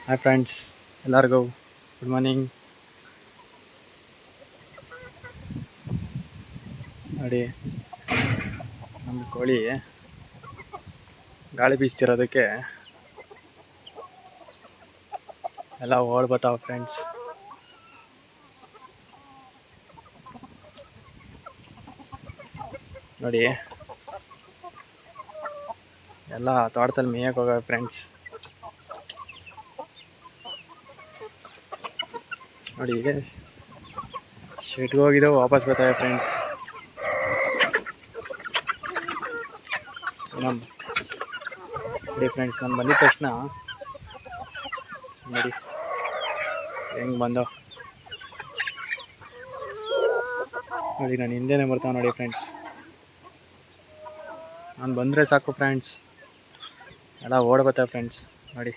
Hi friends, ಎಲ್ಲರಿಗೂ good morning. ನೋಡಿ, ನಮ್ಮ ಕೋಳಿ ಗಾಳಿ ಬೀಸ್ತಿರೋದಕ್ಕೆ ಎಲ್ಲ ಓಡ್ ಬರ್ತಾವ ಫ್ರೆಂಡ್ಸ್. ನೋಡಿ, ಎಲ್ಲ ತೋಟದಲ್ಲಿ ಮೇಯಕ್ಕೆ ಹೋಗವೆ ಫ್ರೆಂಡ್ಸ್. ನೋಡಿ, ಶೆಡ್ಗೆ ಹೋಗಿದ್ದೆವು, ವಾಪಸ್ ಬರ್ತಾವೆ ಫ್ರೆಂಡ್ಸ್. ನೋಡಿ ಫ್ರೆಂಡ್ಸ್, ನಾನು ಬಂದಿದ ತಕ್ಷಣ ನೋಡಿ ಹೆಂಗೆ ಬಂದೋ. ನೋಡಿ, ನಾನು ಹಿಂದೆನೇ ಬರ್ತಾವೆ ನೋಡಿ ಫ್ರೆಂಡ್ಸ್. ನಾನು ಬಂದರೆ ಸಾಕು ಫ್ರೆಂಡ್ಸ್, ಎಲ್ಲ ಓಡ್ ಬರ್ತಾವೆ ಫ್ರೆಂಡ್ಸ್. ನೋಡಿ,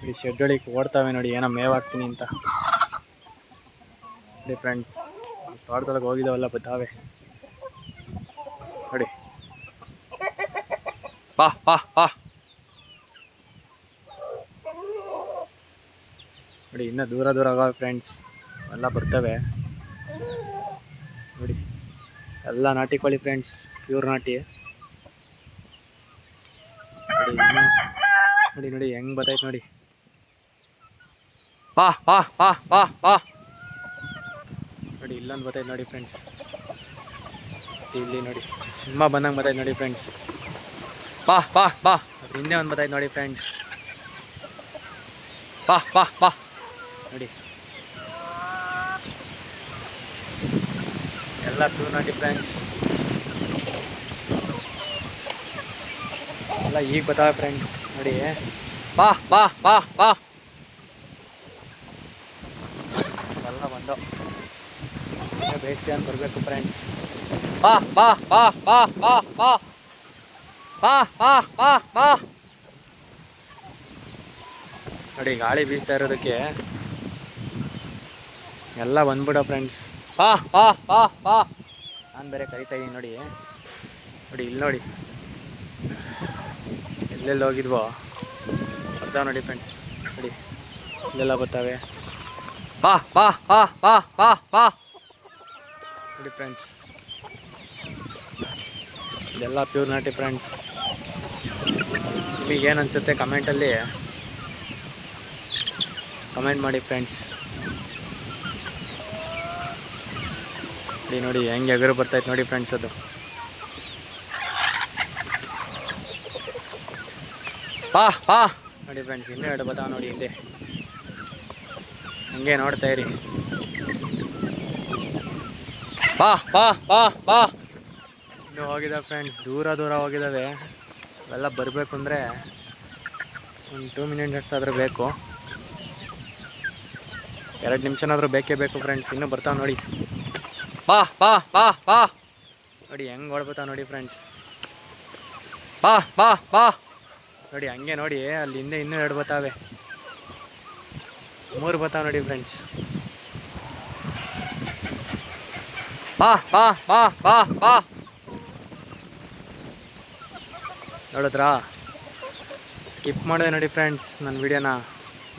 ಈ ಶೆಡ್ ಒಳಗೆ ಓಡ್ತಾವೆ ನೋಡಿ, ಏನೋ ಮೇವು ಹಾಕ್ತೀನಿ ಅಂತ. ನೋಡಿ ಫ್ರೆಂಡ್ಸ್, ತೋಟದೊಳಗೆ ಹೋಗಿದ್ದಾವೆಲ್ಲ ಬರ್ತಾವೆ ನೋಡಿ. ಬಾ ಬಾ ಬಾ. ನೋಡಿ, ಇನ್ನೂ ದೂರ ದೂರ ಆಗವೆ ಫ್ರೆಂಡ್ಸ್, ಎಲ್ಲ ಬರ್ತವೆ ನೋಡಿ. ಎಲ್ಲ ನಾಟಿ ಕೋಳಿ ಫ್ರೆಂಡ್ಸ್, ಪ್ಯೂರ್ ನಾಟಿ. ನೋಡಿ ನೋಡಿ ಹೆಂಗ್ ಬರ್ತೈತೆ ನೋಡಿ. ಬಾ ಬಾ ಬಾ ಬಾ ಬಾ. ನೋಡಿ, ಇಲ್ಲೊಂದು ಬರ್ತೈತೆ ನೋಡಿ ಫ್ರೆಂಡ್ಸ್. ಇಲ್ಲಿ ನೋಡಿ, ಸಿನಿಮಾ ಬಂದಂಗೆ ಬರ್ತೈತೆ ನೋಡಿ ಫ್ರೆಂಡ್ಸ್. ಬಾ ಬಾ ಬಾ. ಅದ್ರ ಹಿಂದೆ ಒಂದು ಬರ್ತೈತೆ ನೋಡಿ ಫ್ರೆಂಡ್ಸ್. ಬಾ ಬಾ ಬಾ. ನೋಡಿ, ಎಲ್ಲ ಪ್ಯೂರ್ ನಾಟಿ ಫ್ರೆಂಡ್ಸ್. ಎಲ್ಲ ಈಗ ಬರ್ತಾವೆ ಫ್ರೆಂಡ್ಸ್. ನೋಡಿ, ಬಾ ಬಾ ಬಾ ಬಾ. ಎಲ್ಲ ಬಂದು ಬೇಯಿಸ್ತಿ ಅಂತ ಬರಬೇಕು ಫ್ರೆಂಡ್ಸ್. ಬಾ ಬಾ ಬಾ ಬಾ ಬಾ ಬಾ ಬಾ ಬಾ ಬಾ ಬಾ. ನೋಡಿ, ಗಾಳಿ ಬೀಸ್ತಾ ಇರೋದಕ್ಕೆ ಎಲ್ಲ ಬಂದ್ಬಿಡೋ ಫ್ರೆಂಡ್ಸ್. ಬಾ ಬಾ ಬಾ ಬಾ. ನಾನು ಬೇರೆ ಕರಿತಾ ಇದ್ದೀನಿ ನೋಡಿ. ನೋಡಿ, ಇಲ್ಲಿ ನೋಡಿ, ಎಲ್ಲೆಲ್ಲಿ ಹೋಗಿದ್ವೋ ಬರ್ತಾವೆ ನೋಡಿ ಫ್ರೆಂಡ್ಸ್. ನೋಡಿ, ಇಲ್ಲೆಲ್ಲ ಬರ್ತಾವೆ. ಬಾ ಬಾ ಬಾ ಬಾ ಬಾ ಬಾ. ನೋಡಿ ಫ್ರೆಂಡ್ಸ್, ಇದೆಲ್ಲ ಪ್ಯೂರ್ ನಾಟಿ ಫ್ರೆಂಡ್ಸ್. ನಿಮಗೇನು ಅನಿಸುತ್ತೆ ಕಮೆಂಟಲ್ಲಿ ಕಮೆಂಟ್ ಮಾಡಿ ಫ್ರೆಂಡ್ಸ್. ನೋಡಿ ನೋಡಿ ಹೆಂಗೆ ಎಗರು ಬರ್ತೈತೆ ನೋಡಿ ಫ್ರೆಂಡ್ಸ್. ಅದು ಬಾ ಬಾ. ನೋಡಿ ಫ್ರೆಂಡ್ಸ್, ಇನ್ನೂ ಎರಡು ಬರ್ತಾವೆ ನೋಡಿ ಹಿಂದೆ. ಹಂಗೆ ನೋಡ್ತಾ ಇರಿ. ಬಾ ಬಾ ಬಾ ಬಾ. ಇನ್ನೂ ಹೋಗಿದ್ದಾವೆ ಫ್ರೆಂಡ್ಸ್, ದೂರ ದೂರ ಹೋಗಿದ್ದಾವೆ. ಅವೆಲ್ಲ ಬರಬೇಕು ಅಂದರೆ ಒಂದು 2 ಮಿನಿಟ್ಸ್ ಆದರೂ ಬೇಕು, 2 ನಿಮಿಷನಾದರೂ ಬೇಕೇ ಬೇಕು ಫ್ರೆಂಡ್ಸ್. ಇನ್ನೂ ಬರ್ತಾವೆ ನೋಡಿ. ಬಾ ಬಾ ಬಾ ಬಾ. ನೋಡಿ ಹೆಂಗೆ ಓಡ್ಬರ್ತಾವೆ ನೋಡಿ ಫ್ರೆಂಡ್ಸ್. ಬಾ ಬಾ ಬಾ. ನೋಡಿ, ಹಂಗೆ ನೋಡಿ, ಅಲ್ಲಿ ಹಿಂದೆ ಇನ್ನೂ 2 ಬರ್ತಾವೆ, 3 ಬರ್ತಾವೆ ನೋಡಿ ಫ್ರೆಂಡ್ಸ್. ಬಾ ಬಾ ಬಾ ಬಾ ಬಾ. ನೋಡಿದ್ರಾ, ಸ್ಕಿಪ್ ಮಾಡಿದೆ ನೋಡಿ ಫ್ರೆಂಡ್ಸ್ ನನ್ನ ವಿಡಿಯೋನ.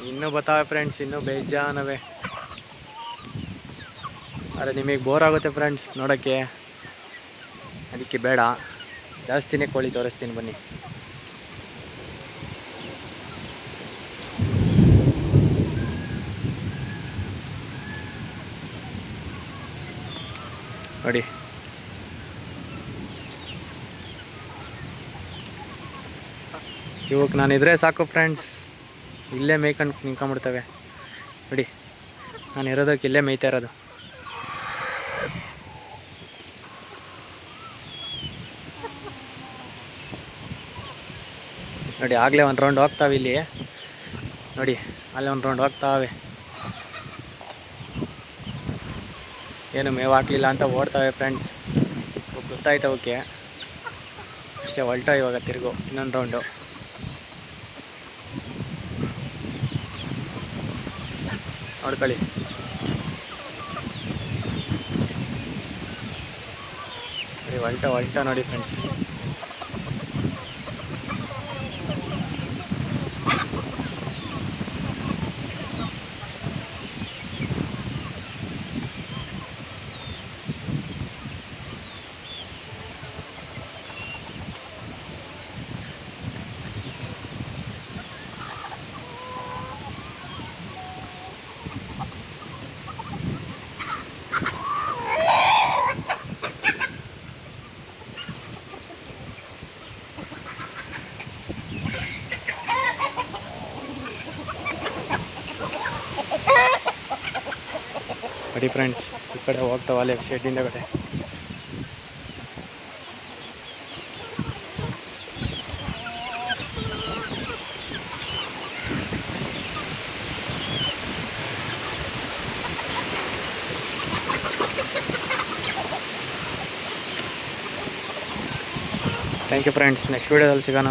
ಇನ್ನೂ ಬರ್ತಾವೆ ಫ್ರೆಂಡ್ಸ್, ಇನ್ನೂ ಬೇಜಾನವೆ. ಆದರೆ ನಿಮಗೆ ಬೋರ್ ಆಗುತ್ತೆ ಫ್ರೆಂಡ್ಸ್ ನೋಡೋಕ್ಕೆ, ಅದಕ್ಕೆ ಬೇಡ, ಜಾಸ್ತಿನೇ ಕೋಳಿ ತೋರಿಸ್ತೀನಿ ಬನ್ನಿ. ನೋಡಿ, ಇವಕ್ಕೆ ನಾನು ಇದ್ರೆ ಸಾಕು ಫ್ರೆಂಡ್ಸ್, ಇಲ್ಲೇ ಮೇಯ್ಕೊಂಡು ನಿಂತ್ಕೊಂಡ್ಬಿಡ್ತವೆ. ನೋಡಿ, ನಾನು ಇರೋದಕ್ಕೆ ಇಲ್ಲೇ ಮೇಯ್ತಾ ಇರೋದು. ನೋಡಿ, ಆಗಲೇ ಒಂದು ರೌಂಡ್ ಹೋಗ್ತಾವೆ ಇಲ್ಲಿ. ನೋಡಿ, ಅಲ್ಲೇ ಒಂದು ರೌಂಡ್ ಹೋಗ್ತಾವೆ. ಏನು ಮೇವು ಹಾಕಲಿಲ್ಲ ಅಂತ ಓಡ್ತಾವೆ ಫ್ರೆಂಡ್ಸ್. ಗೊತ್ತಾಯ್ತು ಅವಕ್ಕೆ ಅಷ್ಟೇ. ಹೊಲ್ಟ ಇವಾಗ ತಿರುಗು ಇನ್ನೊಂದು ರೌಂಡು. ನೋಡ್ಕೊಳ್ಳಿ. ನೋಡಿ, ಹೊಲ್ಟ ನೋಡಿ ಫ್ರೆಂಡ್ಸ್. ನೋಡಿ ಫ್ರೆಂಡ್ಸ್, ಈ ಕಡೆ ಹೋಗ್ತಾವ ಅಲ್ಲಿ ಶೆಡ್ಡಿಂದ ಕಡೆ. ಥ್ಯಾಂಕ್ ಯು ಫ್ರೆಂಡ್ಸ್, ನೆಕ್ಸ್ಟ್ ವೀಡಿಯೋದಲ್ಲಿ ಸಿಗೋಣ.